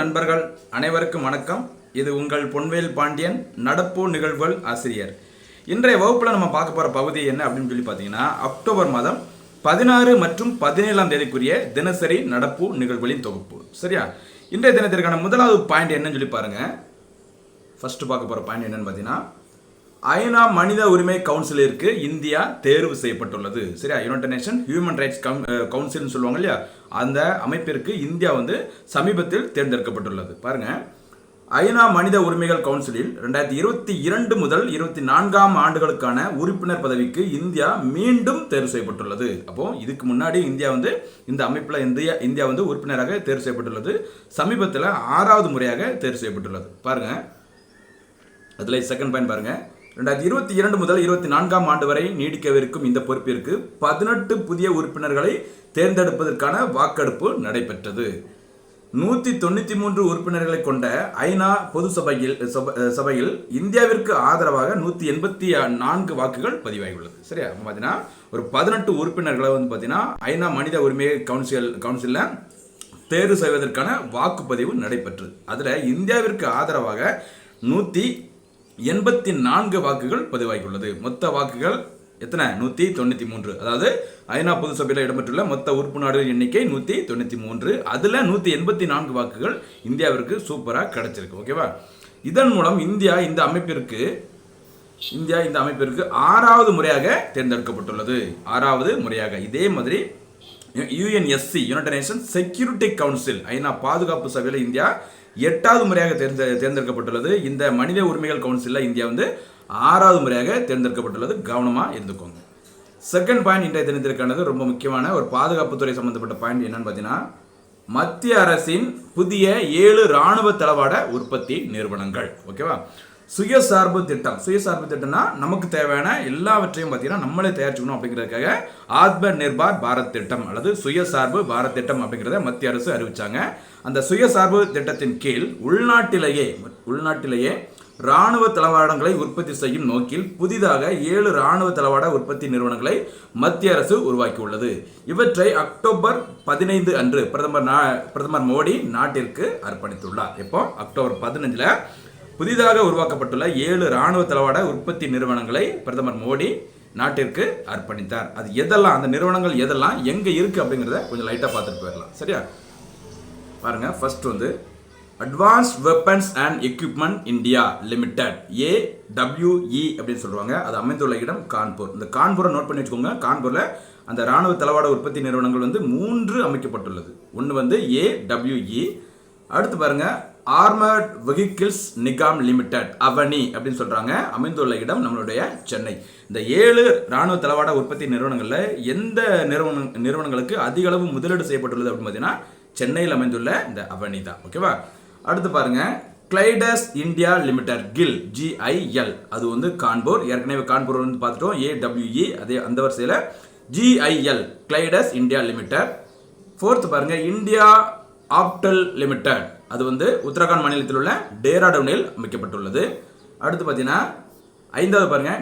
நண்பர்கள் அனைவருக்கும் வணக்கம். இது உங்கள் பொன்வேல் பாண்டியன் நடப்பு நிகழ்வுகள் ஆசிரியர். இன்றைய வகுப்பில் நம்ம பார்க்க போகிற பகுதி என்ன அப்படின்னு சொல்லி பார்த்தீங்கன்னா, அக்டோபர் மாதம் 16 மற்றும் 17ஆம் தேதிக்குரிய தினசரி நடப்பு நிகழ்வுகளின் தொகுப்பு. சரியா? இன்றைய தினத்திற்கான முதலாவது பாயிண்ட் என்னன்னு சொல்லி பாருங்க. ஃபர்ஸ்ட் பார்க்க போகிற பாயிண்ட் என்னன்னு பார்த்தீங்கன்னா, ஐநா மனித உரிமை கவுன்சிலிற்கு இந்தியா தேர்வு செய்யப்பட்டுள்ளது. சரியா? யுனைடெட் நேஷன் ஹியூமன் ரைட்ஸ் கவுன்சில்னு சொல்லுவாங்க இல்லையா, அந்த அமைப்பிற்கு இந்தியா சமீபத்தில் தேர்ந்தெடுக்கப்பட்டுள்ளது. பாருங்க, ஐநா மனித உரிமைகள் கவுன்சிலில் 2022 முதல் 24ஆம் ஆண்டுகளுக்கான உறுப்பினர் பதவிக்கு இந்தியா மீண்டும் தேர்வு செய்யப்பட்டுள்ளது. அப்போ இதுக்கு முன்னாடி இந்தியா இந்த அமைப்பில் இந்தியா உறுப்பினராக தேர்வு செய்யப்பட்டுள்ளது. சமீபத்தில் 6வது முறையாக தேர்வு செய்யப்பட்டுள்ளது. பாருங்க, அதில் செகண்ட் பாயிண்ட் பாருங்க. 2022 முதல் 24ஆம் ஆண்டு வரை நீடிக்கவிருக்கும் இந்த பொறுப்பிற்கு 18 புதிய உறுப்பினர்களை தேர்ந்தெடுப்பதற்கான வாக்கெடுப்பு நடைபெற்றது. 193 உறுப்பினர்களை கொண்ட ஐநா பொது சபையில் இந்தியாவிற்கு ஆதரவாக 184 வாக்குகள் பதிவாகியுள்ளது. சரியா? பார்த்தீங்கன்னா ஒரு 18 உறுப்பினர்களை பார்த்தீங்கன்னா ஐநா மனித உரிமை கவுன்சிலில் தேர்வு செய்வதற்கான வாக்குப்பதிவு நடைபெற்றது. அதில் இந்தியாவிற்கு ஆதரவாக 184 வாக்குகள் பதிவாகியுள்ளது. மொத்த வாக்குகள் எத்தனை? 193. அதாவது ஐநா பொது சபையில் இடம்பெற்றுள்ள மொத்த உறுப்பு நாடுகள் எண்ணிக்கை 193. அதில் 184 வாக்குகள் இந்தியாவிற்கு சூப்பராக கிடைச்சிருக்கு. ஓகேவா? இதன் மூலம் இந்தியா இந்த அமைப்பிற்கு 6வது முறையாக தேர்ந்தெடுக்கப்பட்டுள்ளது. 6வது முறையாக. இதே மாதிரி UNSC United nation security council ஐநா பாதுகாப்பு சபையில் இந்தியா 8வது முறையாக தேர்ந்தெடுக்கப்பட்டுள்ளது. இந்த மனித உரிமைகள் கவுன்சிலில் இந்தியா 6வது முறையாக தேர்ந்தெடுக்கப்பட்டுள்ளது. கவனமாக இருந்துக்கோங்க. செகண்ட் பாயிண்ட் இன்றைய தினத்திற்கானது ரொம்ப முக்கியமான ஒரு பாதுகாப்புத்துறை சம்பந்தப்பட்ட பாயிண்ட் என்னன்னு பார்த்தீங்கன்னா, மத்திய அரசின் புதிய 7 இராணுவ தளவாட உற்பத்தி நிறுவனங்கள். ஓகேவா? சுயசார்பு திட்டம்னா நமக்கு தேவையான எல்லாவற்றையும் பார்த்தீங்கன்னா நம்மளே தயாரிச்சுக்கணும் அப்படிங்கிறதுக்காக ஆத்ம நிர்பார் பாரத் திட்டம் அல்லது சுயசார்பு பாரத் திட்டம் அப்படிங்கிறத மத்திய அரசு அறிவிச்சாங்க. அந்த சுயசார்பு திட்டத்தின் கீழ் உள்நாட்டிலேயே இராணுவ தளவாடங்களை உற்பத்தி செய்யும் நோக்கில் புதிதாக 7 இராணுவ தளவாட உற்பத்தி நிறுவனங்களை மத்திய அரசு உருவாக்கியுள்ளது. இவற்றை அக்டோபர் 15 அன்று பிரதமர் மோடி நாட்டிற்கு அர்ப்பணித்துள்ளார். இப்போ அக்டோபர் 15 புதிதாக உருவாக்கப்பட்டுள்ள 7 இராணுவ தளவாட உற்பத்தி நிறுவனங்களை பிரதமர் மோடி நாட்டிற்கு அர்ப்பணித்தார். அது எதெல்லாம், அந்த நிறுவனங்கள் எதெல்லாம் எங்க இருக்கு அப்படிங்கிறத கொஞ்சம் லைட்டா பார்த்துட்டு போயிடலாம். சரியா? பாருங்க, first advanced weapons and equipment India limited, AWE அப்படின்னு சொல்லுவாங்க. அது அமைந்துள்ள இடம் கான்பூர். இந்த கான்பூரை நோட் பண்ணி வச்சுக்கோங்க. கான்பூர்ல அந்த இராணுவ தளவாட உற்பத்தி நிறுவனங்கள் 3 அமைக்கப்பட்டுள்ளது. ஒன்று AWE. அடுத்து பாருங்க, ஆர்மர்ட் வெஹிக்கிள்ஸ் நிகாம் லிமிடெட், அவனி அப்படின்னு சொல்றாங்க. அமைந்துள்ள இடம் நம்மளுடைய சென்னை. இந்த 7 இராணுவ தளவாட உற்பத்தி நிறுவனங்கள்ல எந்த நிறுவனங்களுக்கு அதிக அளவு முதலீடு செய்யப்பட்டுள்ளது அப்படின்னு பார்த்தீங்கன்னா சென்னையில் அமைந்துள்ள இந்த அவனி தான். ஓகேவா? அடுத்து பாருங்க, கிளைடஸ் இந்தியா லிமிடெட், GIL, அது கான்பூர். ஏற்கனவே கான்பூர் பார்த்துட்டோம். AWE அதே அந்த வரிசையில் GIL, கிளைடஸ் இந்தியா லிமிடெட். ஃபோர்த் பாருங்க, இந்தியா ஆப்டல் லிமிடெட், அது உத்தரகாண்ட் மாநிலத்தில் உள்ள டேராடூனில் அமைக்கப்பட்டுள்ளது. அடுத்து பார்த்தீங்கன்னா 5வது பாருங்க,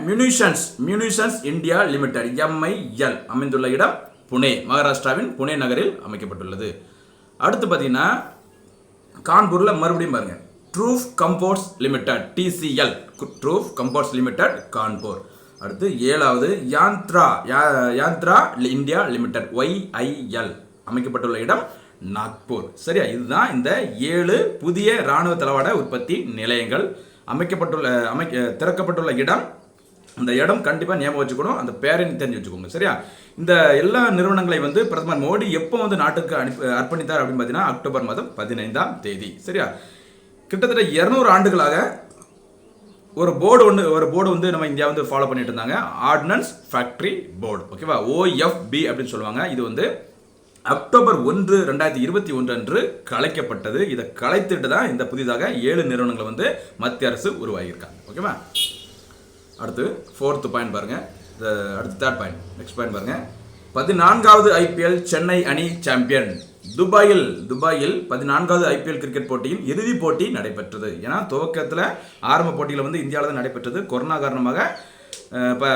மியூனிஷன்ஸ் இந்தியா லிமிடெட், MIL, அமைந்துள்ள இடம் புனே, மகாராஷ்டிராவின் புனே நகரில் அமைக்கப்பட்டுள்ளது. அடுத்து பார்த்தீங்கன்னா கான்பூரில் மறுபடியும் பாருங்க, ட்ரூஃப் கம்போர்ட்ஸ் லிமிடெட், TCL, ட்ரூஃப் கம்போர்ட்ஸ் லிமிடெட், கான்பூர். அடுத்து 7வது யாந்த்ரா இந்தியா லிமிடெட், YIL, அமைக்கப்பட்டுள்ள இடம் நாக்பூர். சரியா? இதுதான் இந்த 7 புதிய இராணுவ தளவாட உற்பத்தி நிலையங்கள் திறக்கப்பட்டுள்ள இடம். அந்த இடம் கண்டிப்பாக ஞாபகம் வச்சுக்கணும். அந்த பேரையும் தெரிஞ்சு வச்சுக்கோங்க. சரியா? இந்த எல்லா நிறுவனங்களை பிரதமர் மோடி எப்போ நாட்டுக்கு அர்ப்பணித்தார் அப்படின்னு பார்த்தீங்கன்னா அக்டோபர் மாதம் 15ஆம் தேதி. சரியா? கிட்டத்தட்ட 200 ஆண்டுகளாக ஒரு போர்டு நம்ம இந்தியா ஃபாலோ பண்ணிட்டு இருந்தாங்க. Ordinance factory board. ஓகேவா? OFB அப்படின்னு சொல்லுவாங்க. இது அக்டோபர் 1, 2021 அன்று கலைக்கப்பட்டது. இதை கலைத்துட்டு தான் இந்த புதிதாக 7 நிறுவனங்களை மத்திய அரசு உருவாகியிருக்காங்க. ஓகேவா? அடுத்து 4th பாயிண்ட் பாருங்க. அடுத்து 3rd பாயிண்ட். நெக்ஸ்ட் பாயிண்ட் பாருங்க, 14வது IPL சென்னை அணி சாம்பியன். துபாயில் 14வது IPL கிரிக்கெட் போட்டியின் இறுதிப் போட்டி நடைபெற்றது. ஏன்னா துவக்கத்தில் ஆரம்ப போட்டியில் இந்தியாவில் தான் நடைபெற்றது. கொரோனா காரணமாக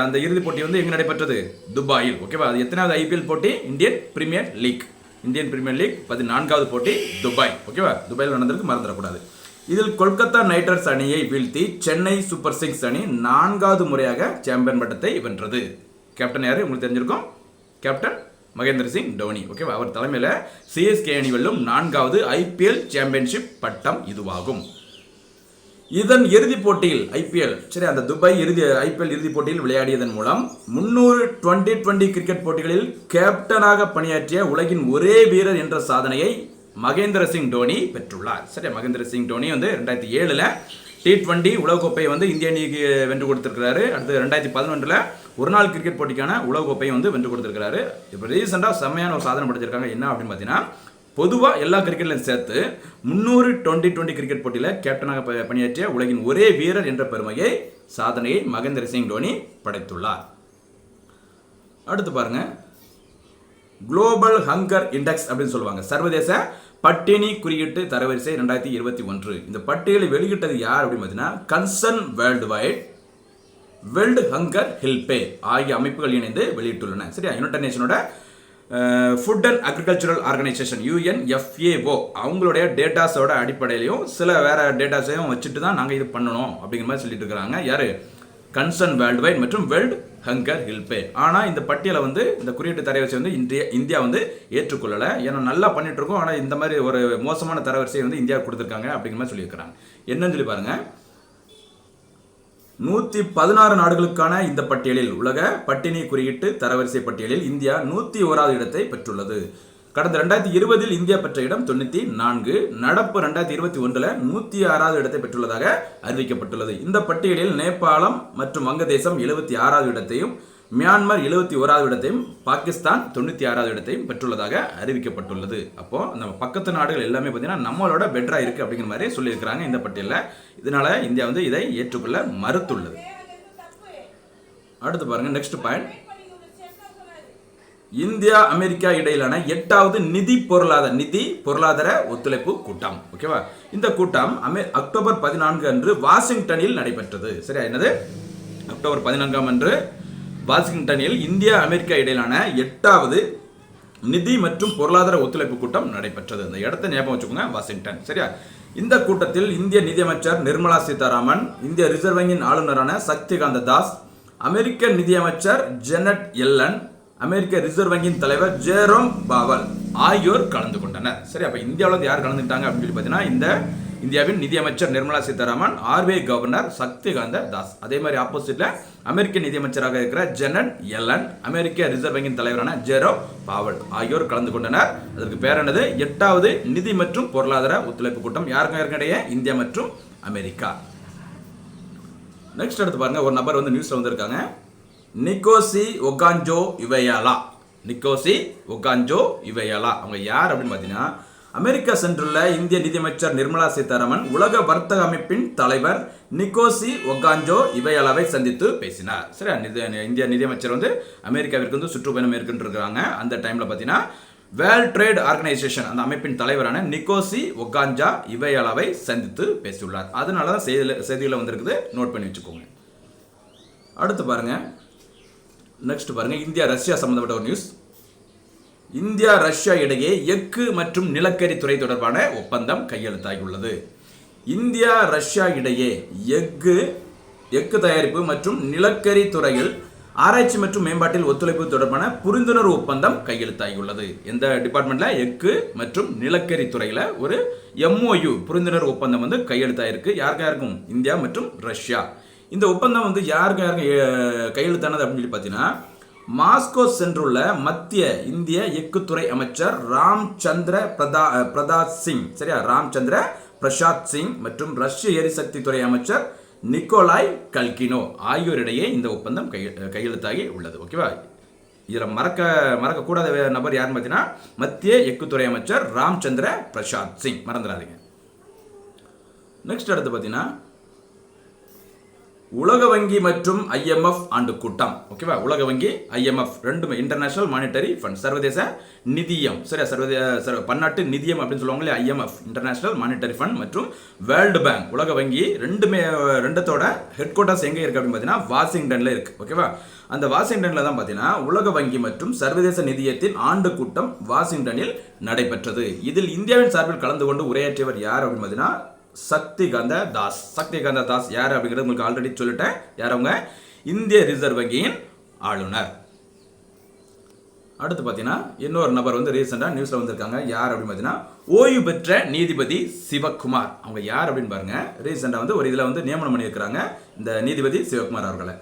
அந்த இறுதிப் போட்டி எங்கே நடைபெற்றது? துபாயில். ஓகேவா? அது எத்தனாவது IPL போட்டி? Indian premier league. Indian premier league 14வது போட்டி துபாய். ஓகேவா, துபாயில் நடந்திருக்கு, மறந்துடக்கூடாது. இதில் கொல்கத்தா நைட் ரைடர்ஸ் அணியை வீழ்த்தி சென்னை சூப்பர் கிங்ஸ் அணி 4வது முறையாக சாம்பியன் பட்டத்தை வென்றது. கேப்டன் யாரு உங்களுக்கு தெரிஞ்சிருக்கும், கேப்டன் மகேந்திர சிங் தோனி. ஓகேவா, அவர் தலைமையில் சிஎஸ்கே அணி வெல்லும் 4வது IPL சாம்பியன்ஷிப் பட்டம் இதுவாகும். இதன் இறுதிப் போட்டியில் ஐபிஎல் சரி அந்த துபாய் IPL இறுதிப் போட்டியில் விளையாடியதன் மூலம் 300 2020 கிரிக்கெட் போட்டிகளில் கேப்டனாக பணியாற்றிய உலகின் ஒரே வீரர் என்ற சாதனையை மகேந்திர சிங் தோனி பெற்றுள்ளார். சரி, மகேந்திர சிங் தோனி 2007 T20 உலகக்கோப்பையை இந்திய அணிக்கு வென்று கொடுத்திருக்கிறாரு. அடுத்து 2011 ஒரு நாள் கிரிக்கெட் போட்டிக்கான உலகக்கோப்பையை வென்று கொடுத்திருக்கிறாரு. இப்போ ரீசெண்டாக செம்மையான ஒரு சாதனை படைச்சிருக்காங்க. என்ன அப்படின்னு பார்த்தீங்கன்னா, பொதுவாக எல்லா கிரிக்கெட்லையும் சேர்த்து 300 2020 கிரிக்கெட் போட்டியில் கேப்டனாக பணியாற்றிய உலகின் ஒரே வீரர் என்ற பெருமையை சாதனையை மகேந்திர சிங் தோனி படைத்துள்ளார். அடுத்து பாருங்க, குளோபல் ஹங்கர் இண்டெக்ஸ் அப்படின்னு சொல்லுவாங்க, சர்வதேச பட்டினி குறியீட்டு தரவரிசை 2021. இந்த பட்டியலை வெளியிட்டது யார் அப்படின்னு பார்த்தீங்கன்னா, concern world wide, world hunger ஹெல்பே ஆகிய அமைப்புகள் இணைந்து வெளியிட்டுள்ளன. சரியா, யுனைடெட் நேஷனோட food and agricultural organisation UNFAO அவங்களுடைய டேட்டாஸோட அடிப்படையிலையும் சில வேற டேட்டாஸையும் வச்சுட்டு தான் நாங்கள் இது பண்ணணும் அப்படிங்கிற மாதிரி சொல்லிட்டு இருக்கிறாங்க. யார், கன்சர்ன் வேர்ல்டு வைட் மற்றும் வேர்ல்டு ஹங்கர் ஹெல்பே. ஆனால் இந்த பட்டியலை இந்த குறியீட்டு தரவரிசை இந்தியா ஏற்றுக்கொள்ளலை. ஏன்னா நல்லா பண்ணிட்டு இருக்கோம், ஆனால் இந்த மாதிரி ஒரு மோசமான தரவரிசையை இந்தியா கொடுத்துருக்காங்க அப்படிங்கிற மாதிரி சொல்லியிருக்கிறாங்க. என்னன்னு சொல்லி பாருங்க, 116 நாடுகளுக்கான இந்த பட்டியலில் உலக பட்டினி குறியீட்டு தரவரிசை பட்டியலில் இந்தியா 101வது இடத்தை பெற்றுள்ளது. கடந்த 2020 இந்தியா பெற்ற இடம் 94, நடப்பு 2021 106வது இடத்தை பெற்றுள்ளதாக அறிவிக்கப்பட்டுள்ளது. இந்த பட்டியலில் நேபாளம் மற்றும் வங்கதேசம் 76வது இடத்தையும், மியான்மர் 71வது இடத்தையும், பாகிஸ்தான் 96வது இடத்தையும் பெற்றுள்ளதாக அறிவிக்கப்பட்டுள்ளது. அப்போ நம்ம பக்கத்து நாடுகள் எல்லாமே பார்த்தீங்கன்னா நம்மளோட பெட்டரா இருக்கு அப்படிங்கிற மாதிரி சொல்லியிருக்கிறாங்க இந்த பட்டியலில். இதனால இந்தியா இதை ஏற்றுக்கொள்ள மறுத்துள்ளது. அடுத்து பாருங்க, நெக்ஸ்ட் பாயிண்ட், இந்தியா அமெரிக்கா இடையிலான 8வது நிதி பொருளாதார ஒத்துழைப்பு கூட்டம். ஓகேவா, இந்த கூட்டம் அக்டோபர் 14 அன்று வாஷிங்டனில் நடைபெற்றது. சரியா, என்னது, அக்டோபர் 14 அன்று வாஷிங்டனில் இந்தியா அமெரிக்கா இடையிலான 8வது நிதி மற்றும் பொருளாதார ஒத்துழைப்பு கூட்டம் நடைபெற்றது. இந்த இடத்தை ஞாபகம் வச்சுக்கோங்க, வாஷிங்டன். சரியா, இந்த கூட்டத்தில் இந்திய நிதியமைச்சர் நிர்மலா சீதாராமன், இந்திய ரிசர்வ் வங்கியின் ஆளுநரான சக்திகாந்த தாஸ், அமெரிக்க நிதியமைச்சர் ஜெனட் எல்லன், அமெரிக்க ரிசர்வ் வங்கியின் தலைவர் ஜெரோம் பாவல் ஆகியோர் கலந்து கொண்டனர். சரி, அப்ப இந்தியாவில் யார் கலந்துட்டாங்க அப்படின்னு சொல்லி பார்த்தீங்கன்னா, இந்தியாவின் நிதியமைச்சர் நிர்மலா சீதாராமன், RBI கவர்னர் சக்திகாந்த தாஸ், அதே மாதிரி ஆப்போசிட்ல அமெரிக்க நிதியமைச்சராக இருக்கிற ஜெனட் எல்லன், அமெரிக்க ரிசர்வ் வங்கியின் தலைவரான ஜெரோம் பாவல் ஆகியோர் கலந்து கொண்டனர். அதற்கு பேர் என்னது, 8வது நிதி மற்றும் பொருளாதார ஒத்துழைப்பு கூட்டம். யாருக்கும் இடையே, இந்தியா மற்றும் அமெரிக்கா. நெக்ஸ்ட் எடுத்து பாருங்க, ஒரு நபர் நியூஸ்ல வந்திருக்காங்க, நிக்கோசி ஒகாஞ்சோ இவையாலா. அவங்க யார் அப்படின்னு பார்த்தீங்கன்னா, அமெரிக்கா சென்றுள்ள இந்திய நிதியமைச்சர் நிர்மலா சீதாராமன் உலக வர்த்தக அமைப்பின் தலைவர் நிக்கோசி ஒகாஞ்சோ இவையாலாவை சந்தித்து பேசினார். சரி, இந்திய நிதியமைச்சர் அமெரிக்காவிற்கு சுற்றுப்பயணம் மேற்கொண்டிருக்கிறாங்க. அந்த டைம்ல பார்த்தீங்கன்னா வேர்ல்ட் ட்ரேட் ஆர்கனைசேஷன் அந்த அமைப்பின் தலைவரான நிக்கோசி ஒகாஞ்சா இவையாலாவை சந்தித்து பேசியுள்ளார். அதனால தான் செய்திகளை வந்திருக்குது, நோட் பண்ணி வச்சுக்கோங்க. அடுத்து பாருங்க, நெக்ஸ்ட் பாருங்க, இந்தியா ரஷ்யா சம்பந்தப்பட்ட ஒரு நியூஸ். இந்தியா ரஷ்யா இடையே எஃகு மற்றும் நிலக்கரி துறை தொடர்பான ஒப்பந்தம் கையெழுத்தாகியுள்ளது. இந்தியா ரஷ்யா இடையே எஃகு தயாரிப்பு மற்றும் நிலக்கரி துறையில் ஆராய்ச்சி மற்றும் மேம்பாட்டில் ஒத்துழைப்பு தொடர்பான புரிந்துணர்வு ஒப்பந்தம் கையெழுத்தாகியுள்ளது. எந்த டிபார்ட்மெண்ட்ல, எஃகு மற்றும் நிலக்கரி துறையில ஒரு MOU புரிந்துணர்வு ஒப்பந்தம் கையெழுத்தாயிருக்கு. யாருக்கும், இந்தியா மற்றும் ரஷ்யா. இந்த ஒப்பந்தம் யாருக்கு கையெழுத்தானது அப்படின்னு சொல்லி பார்த்தீங்கன்னா, மாஸ்கோ சென்றுள்ள மத்திய இந்திய எஃகுத்துறை அமைச்சர் ராம்சந்திர பிரசாத் சிங், சரியா, ராம்சந்திர பிரசாத் சிங் மற்றும் ரஷ்ய எரிசக்தி துறை அமைச்சர் நிக்கோலாய் கல்கினோ ஆகியோரிடையே இந்த ஒப்பந்தம் கையெழுத்தாகி உள்ளது. ஓகேவா, இதில் மறக்க கூடாத நபர் யாருன்னு பார்த்தீங்கன்னா, மத்திய எஃகுத்துறை அமைச்சர் ராம்சந்திர பிரசாத் சிங், மறந்துடாதீங்க. நெக்ஸ்ட் அடுத்து பார்த்தீங்கன்னா, உலக வங்கி மற்றும் IMF ஆண்டு கூட்டம். ஓகேவா? உலக வங்கி IMF ரெண்டுமே இன்டர்நேஷனல் மானிட்டரி ஃபண்ட், சர்வதேச நிதியம். சரியா? சர்வதேச பன்னாட்டு நிதியம் அப்படின்னு சொல்லுவாங்க இல்லையா? IMF இன்டர்நேஷனல் மானிட்டரி ஃபண்ட் மற்றும் வேர்ல்டு பேங்க் உலக வங்கி ரெண்டத்தோட ஹெட் குவார்ட்டர்ஸ் எங்கே இருக்கு அப்படின்னு பார்த்தீங்கன்னா வாஷிங்டன்ல இருக்கு. ஓகேவா? அந்த வாஷிங்டன்ல தான் பார்த்தீங்கன்னா உலக வங்கி மற்றும் சர்வதேச நிதியத்தின் ஆண்டு கூட்டம் வாஷிங்டனில் நடைபெற்றது. இதில் இந்தியாவின் சார்பில் கலந்து கொண்டு உரையாற்றியவர் யார் அப்படின்னு பார்த்தீங்கன்னா சக்திகாந்த தாஸ். சக்திகாந்த தாஸ் யார் அப்படிங்கிறது உங்களுக்கு ஆல்ரெடி சொல்லிட்டேன். யார் அவங்க? இந்திய ரிசர்வ் வங்கியின் ஆளுநர். அடுத்து பார்த்தீங்கன்னா இன்னொரு நபர் வந்து ரீசெண்டாக நியூஸில் வந்திருக்காங்க. யார் அப்படின்னு பார்த்தீங்கன்னா ஓய்வு பெற்ற நீதிபதி சிவக்குமார். அவங்க யார் அப்படின்னு பாருங்க. ரீசெண்டாக வந்து ஒரு இதில் வந்து நியமனம் பண்ணியிருக்கிறாங்க இந்த நீதிபதி சிவக்குமார் அவர்களை.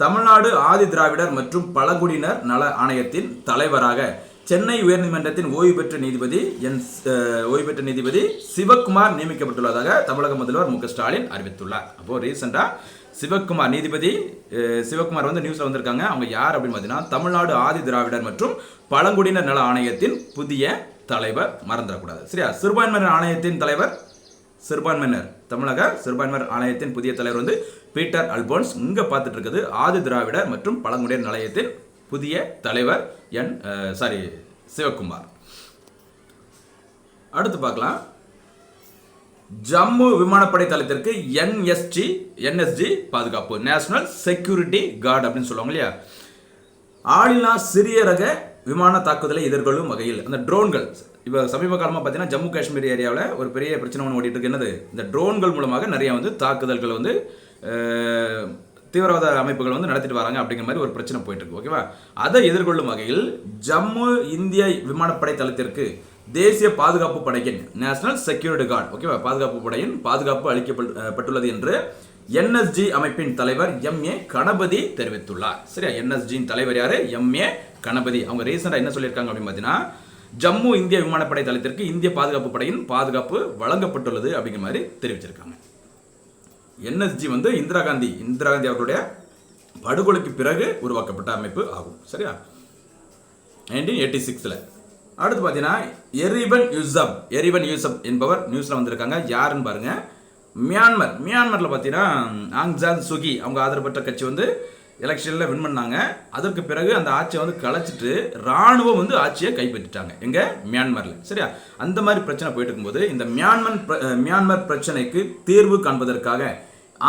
தமிழ்நாடு ஆதி திராவிடர் மற்றும் பழங்குடியினர் நல ஆணையத்தின் தலைவராக சென்னை உயர்நீதிமன்றத்தின் ஓய்வு பெற்ற நீதிபதி சிவக்குமார் நியமிக்கப்பட்டுள்ளதாக தமிழக முதல்வர் மு க ஸ்டாலின் அறிவித்துள்ளார். அப்போ ரீசெண்டா சிவக்குமார் நீதிபதி சிவக்குமார் வந்து நியூஸ்ல வந்திருக்காங்க. அவங்க யார் அப்படின்னு பார்த்தீங்கன்னா தமிழ்நாடு ஆதி திராவிடர் மற்றும் பழங்குடியினர் நல ஆணையத்தின் புதிய தலைவர். மறந்துடக்கூடாது. சரியா? சிறுபான்மையினர் ஆணையத்தின் தலைவர் தமிழக சிறுபான்மையினர் ஆணையத்தின் புதிய தலைவர் வந்து பீட்டர் அல்போன்ஸ். இங்க பார்த்துட்டு இருக்குது ஆதி திராவிடர் மற்றும் பழங்குடியினர் நிலையத்தின் புதிய தலைவர் சிவக்குமார். அடுத்து பார்க்கலாம். ஜம்மு விமானப்படை தளத்திற்கு NSG பாதுகாப்பு, நேஷனல் செக்யூரிட்டி கார்டு அப்படின்னு சொல்லுவாங்க இல்லையா? ஆளில்லா சிறிய ரக விமான தாக்குதலை எதிர்கொள்ளும் வகையில் அந்த ட்ரோன்கள் இப்போ சமீப காலமாக பார்த்தீங்கன்னா ஜம்மு காஷ்மீர் ஏரியாவில் ஒரு பெரிய பிரச்சனை ஒன்று ஓடிட்டு இருக்கு. என்னது? இந்த ட்ரோன்கள் மூலமாக நிறைய வந்து தாக்குதல்கள் வந்து தீவிரவாத அமைப்புகள் வந்து நடத்திட்டு வராங்க அப்படிங்கிற மாதிரி ஒரு பிரச்சனை போயிட்டு இருக்கு. ஓகேவா? அதை எதிர்கொள்ளும் வகையில் ஜம்மு இந்திய விமானப்படை தளத்திற்கு தேசிய பாதுகாப்பு படையின் நேஷனல் செக்யூரிட்டி கார்டு, ஓகேவா, பாதுகாப்பு படையின் பாதுகாப்பு அளிக்கப்பட்டுள்ளது என்று NSG அமைப்பின் தலைவர் MA கணபதி தெரிவித்துள்ளார். சரியா? NSGயின் தலைவர் யாரு? MA கணபதி. அவங்க ரீசெண்டா என்ன சொல்லியிருக்காங்க அப்படின்னு பார்த்தீங்கன்னா ஜம்மு இந்திய விமானப்படை தளத்திற்கு இந்திய பாதுகாப்பு படையின் பாதுகாப்பு வழங்கப்பட்டுள்ளது அப்படிங்கிற மாதிரி தெரிவிச்சிருக்காங்க. NSG வந்து இந்திரா காந்தி அவர்களுடைய படுகொலைக்கு பிறகு உருவாக்கப்பட்ட அமைப்பு ஆகும். சரியா? 1986. அடுத்து பார்த்தீங்கன்னா எரிவன் யூசப் என்பவர் நியூஸ்ல வந்திருக்காங்க. யாருன்னு பாருங்க. மியான்மர்ல பார்த்தீங்கன்னா ஆங் சான் சூகி அவங்க ஆதரவு பெற்ற கட்சி வந்து எலெக்ஷனில் வின் பண்ணாங்க. அதற்கு பிறகு அந்த ஆட்சியை வந்து கலைச்சிட்டு ராணுவம் வந்து ஆட்சியை கைப்பற்றிட்டாங்க எங்க மியான்மரில். சரியா? அந்த மாதிரி பிரச்சனை போயிட்டு இருக்கும்போது இந்த மியான்மர் பிரச்சனைக்கு தீர்வு காண்பதற்காக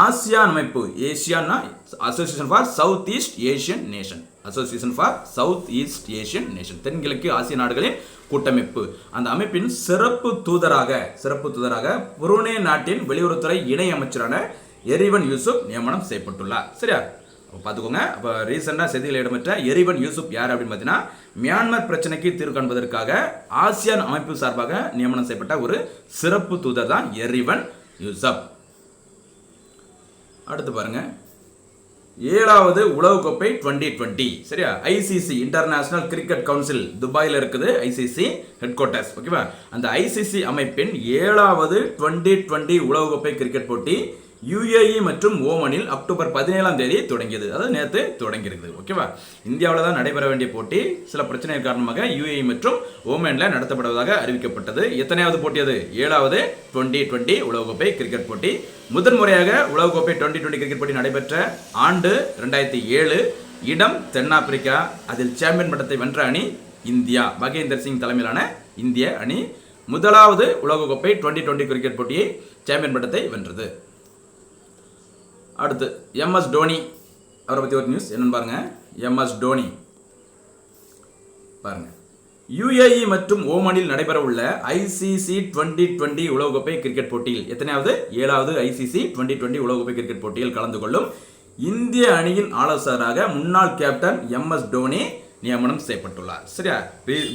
ஆசியான் அமைப்பு, ஏசியானா association for south east Asian nation, தென்கிழக்கு ஆசிய நாடுகளின் கூட்டமைப்பு, அந்த அமைப்பின் சிறப்பு தூதராக புருனே நாட்டின் வெளியுறவுத்துறை இணை அமைச்சரான எரிவன் யூசுப் நியமனம் செய்யப்பட்டுள்ளார். சரியா? பார்த்துக்கோங்க. அப்போ ரீசெண்டாக செய்தியில் இடம்பெற்ற எரிவன் யூசுப் யார் அப்படின்னு பார்த்தீங்கன்னா மியான்மர் பிரச்சனைக்கு தீர்வு காண்பதற்காக ஆசியான் அமைப்பு சார்பாக நியமனம் செய்யப்பட்ட ஒரு சிறப்பு தூதர் தான் எரிவன் யூசுப். அடுத்து பாருங்க. 7வது உலகக்கோப்பை 2020. சரியா? ICC இன்டர்நேஷனல் கிரிக்கெட் கவுன்சில் துபாயில் இருக்குது. ICC head quarters. ஓகேவா? அந்த ICC அமைப்பின் 7வது 2020 உலகக்கோப்பை கிரிக்கெட் போட்டி UAE மற்றும் ஓமனில் அக்டோபர் 17ஆம் தேதி தொடங்கியது. அதாவது நேற்று தொடங்கி இருக்குது. ஓகேவா? இந்தியாவில் தான் நடைபெற வேண்டிய போட்டி சில பிரச்சனை காரணமாக UAE மற்றும் ஓமனில் நடத்தப்படுவதாக அறிவிக்கப்பட்டது. எத்தனையாவது போட்டி அது? 7வது 2020 உலகக்கோப்பை கிரிக்கெட் போட்டி. முதன்முறையாக உலகக்கோப்பை 2020 கிரிக்கெட் போட்டி நடைபெற்ற ஆண்டு 2007. இடம் தென்னாப்பிரிக்கா. அதில் சாம்பியன் பட்டத்தை வென்ற அணி இந்தியா. மகேந்தர் சிங் தலைமையிலான இந்திய அணி முதலாவது உலகக்கோப்பை 2020 கிரிக்கெட் போட்டியை சாம்பியன் பட்டத்தை வென்றது. அடுத்து MS டோனி அவரை பற்றி ஒரு நியூஸ் என்னன்னு பாருங்க. MS டோனி பாருங்க. UAE மற்றும் ஓமனில் நடைபெற உள்ள ICC 2020 உலகக்கோப்பை கிரிக்கெட் போட்டியில் எத்தனையாவது? 7வது ICC 2020 உலகக்கோப்பை கிரிக்கெட் போட்டியில் கலந்து கொள்ளும் இந்திய அணியின் ஆலோசகராக முன்னாள் கேப்டன் MS டோனி நியமனம் செய்யப்பட்டுள்ளார். சரியா?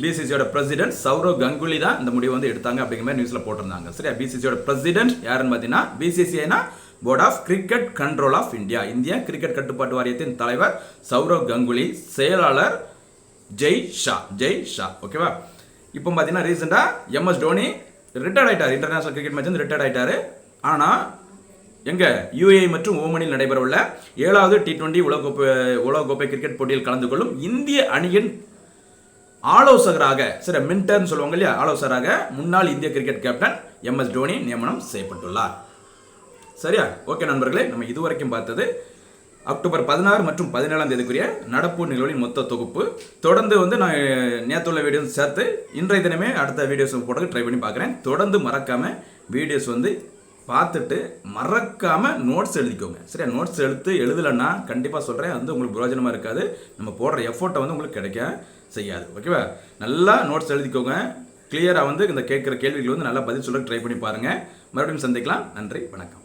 BCCயோட பிரசிடென்ட் சௌரவ் கங்குலி தான் இந்த முடிவு வந்து எடுத்தாங்க அப்படிங்கிற மாதிரி நியூஸ்ல போட்டிருந்தாங்க. சரியா? BCCயோட பிரசிடென்ட் யாருன்னு பார்த்தீங்கன்னா BCCனா board of cricket control of India, இந்திய கிரிக்கெட் கட்டுப்பாட்டு வாரியத்தின் தலைவர் சௌரவ் கங்குலி, செயலாளர் ஜெய் ஷா. ஓகேவா? இப்போ பார்த்தீங்கன்னா ரீசெண்டாக MS டோனி ரிட்டையர்ட் ஆயிட்டார். இன்டர்நேஷனல் கிரிக்கெட் மேட்ச் வந்து ரிட்டையர்ட் ஆயிட்டாரு. ஆனால் எங்க UAE மற்றும் ஓமனில் நடைபெற உள்ள 7வது T20 உலகக்கோப்பை கிரிக்கெட் போட்டியில் கலந்து கொள்ளும் இந்திய அணியின் ஆலோசகராக, சரி மின்டர்னு சொல்லுவாங்க இல்லையா, ஆலோசகராக முன்னாள் இந்திய கிரிக்கெட் கேப்டன் MS டோனி நியமனம் செய்யப்பட்டுள்ளார். சரியா? ஓகே நண்பர்களே, நம்ம இதுவரைக்கும் பார்த்தது அக்டோபர் 16 மற்றும் 17ஆம் தேதிக்குரிய நடப்பு நிகழ்வுகளின் மொத்த தொகுப்பு. தொடர்ந்து வந்து நான் நேற்றுள்ள வீடியோஸ் சேர்த்து இன்றைய தினமே அடுத்த வீடியோஸ் போட்டு ட்ரை பண்ணி பார்க்குறேன். தொடர்ந்து மறக்காமல் வீடியோஸ் வந்து பார்த்துட்டு மறக்காமல் நோட்ஸ் எழுதிக்கோங்க. சரியா? நோட்ஸ் எழுதலைன்னா கண்டிப்பாக சொல்கிறேன் வந்து உங்களுக்கு பிரயோஜனமாக இருக்காது. நம்ம போடுற எஃபோர்ட்டை வந்து உங்களுக்கு கிடைக்க செய்யாது. ஓகேவா? நல்லா நோட்ஸ் எழுதிக்கோங்க. கிளியராக வந்து இந்த கேட்குற கேள்விகள் வந்து நல்லா பதில் சொல்ல ட்ரை பண்ணி பாருங்கள். மறுபடியும் சந்திக்கலாம். நன்றி, வணக்கம்.